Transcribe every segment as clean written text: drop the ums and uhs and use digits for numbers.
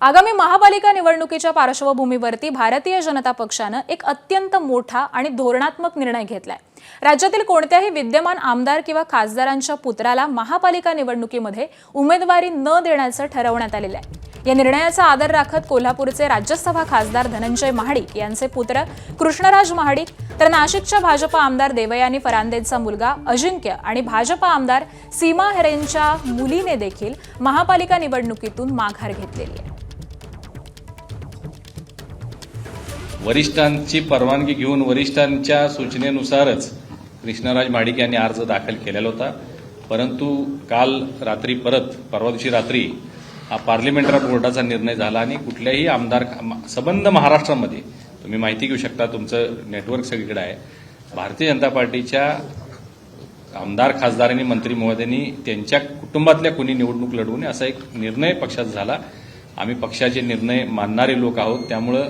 आगामी महापालिका निवडणुकीच्या पार्श्वभूमीवरती भारतीय जनता पक्षानं एक अत्यंत मोठा आणि धोरणात्मक निर्णय घेतलाय। राज्यातील कोणत्याही विद्यमान आमदार किंवा खासदारांच्या पुत्राला महापालिका निवडणुकीमध्ये उमेदवारी न देण्याचं ठरवण्यात आलेलं आहे। या निर्णयाचा आदर राखत कोल्हापूरचे राज्यसभा खासदार धनंजय महाडिक यांचे पुत्र कृष्णराज महाडिक तर नाशिकच्या भाजपा आमदार देवयानी फरांदेंचा मुलगा अजिंक्य आणि भाजपा आमदार सीमा हेरेंच्या मुलीने देखील महापालिका निवडणुकीतून माघार घेतलेली आहे। वरिष्ठांची परवानगी घेऊन वरिष्ठांच्या सूचनेनुसारच कृष्णराज महाडिक यांनी अर्ज दाखल केलेला होता। परंतु काल रात्री परवा दिवशी रात्री हा पार्लिमेंटरी बोर्डाचा निर्णय झाला आणि कुठल्याही आमदार संबंध महाराष्ट्रामध्ये तुम्ही माहिती घेऊ शकता, तुमचं नेटवर्क सगळीकडे आहे। भारतीय जनता पार्टीच्या आमदार खासदार आणि मंत्री महोदयांनी त्यांच्या कुटुंबातल्या कोणी निवडणूक लढवू नये असा एक निर्णय पक्षात झाला। आम्ही पक्षाचे निर्णय मानणारे लोक आहोत, त्यामुळे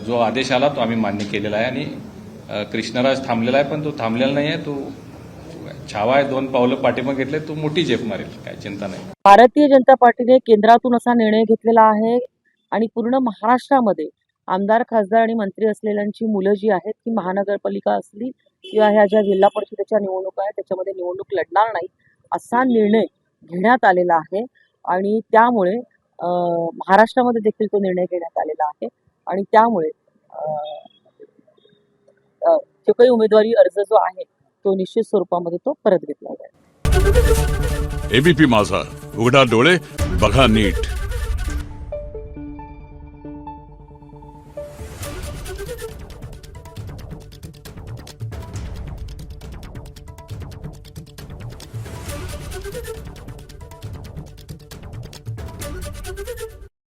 जो आदेश आला तो आम्ही मान्य केलेला आहे आणि कृष्णराज थांबलेला आहे, पण तो थांबलेला नाही आहे। तो छावा आहे, 2 पावलं पाठीमागे घेतले, तो मोठी झेप मारेल, काय चिंता नाही। भारतीय जनता पार्टीने केंद्रातून असा निर्णय घेतलेला आहे आणि पूर्ण महाराष्ट्रामध्ये आमदार खासदार आणि मंत्री असलेल्यांची मुलं जी आहेत ती महानगरपालिका असली किंवा ह्या ज्या जिल्हा परिषदेच्या निवडणुका आहेत त्याच्यामध्ये निवडणूक लढणार नाही असा निर्णय घेण्यात आलेला आहे आणि त्यामुळे महाराष्ट्रामध्ये देखील तो निर्णय घेण्यात आलेला आहे आणि त्यामुळे जो काही उमेदवारी अर्ज जो आहे तो निश्चित स्वरूपामध्ये तो परत घेतला जाईल। एबीपी माझा, उघडा डोळे बघा नीट।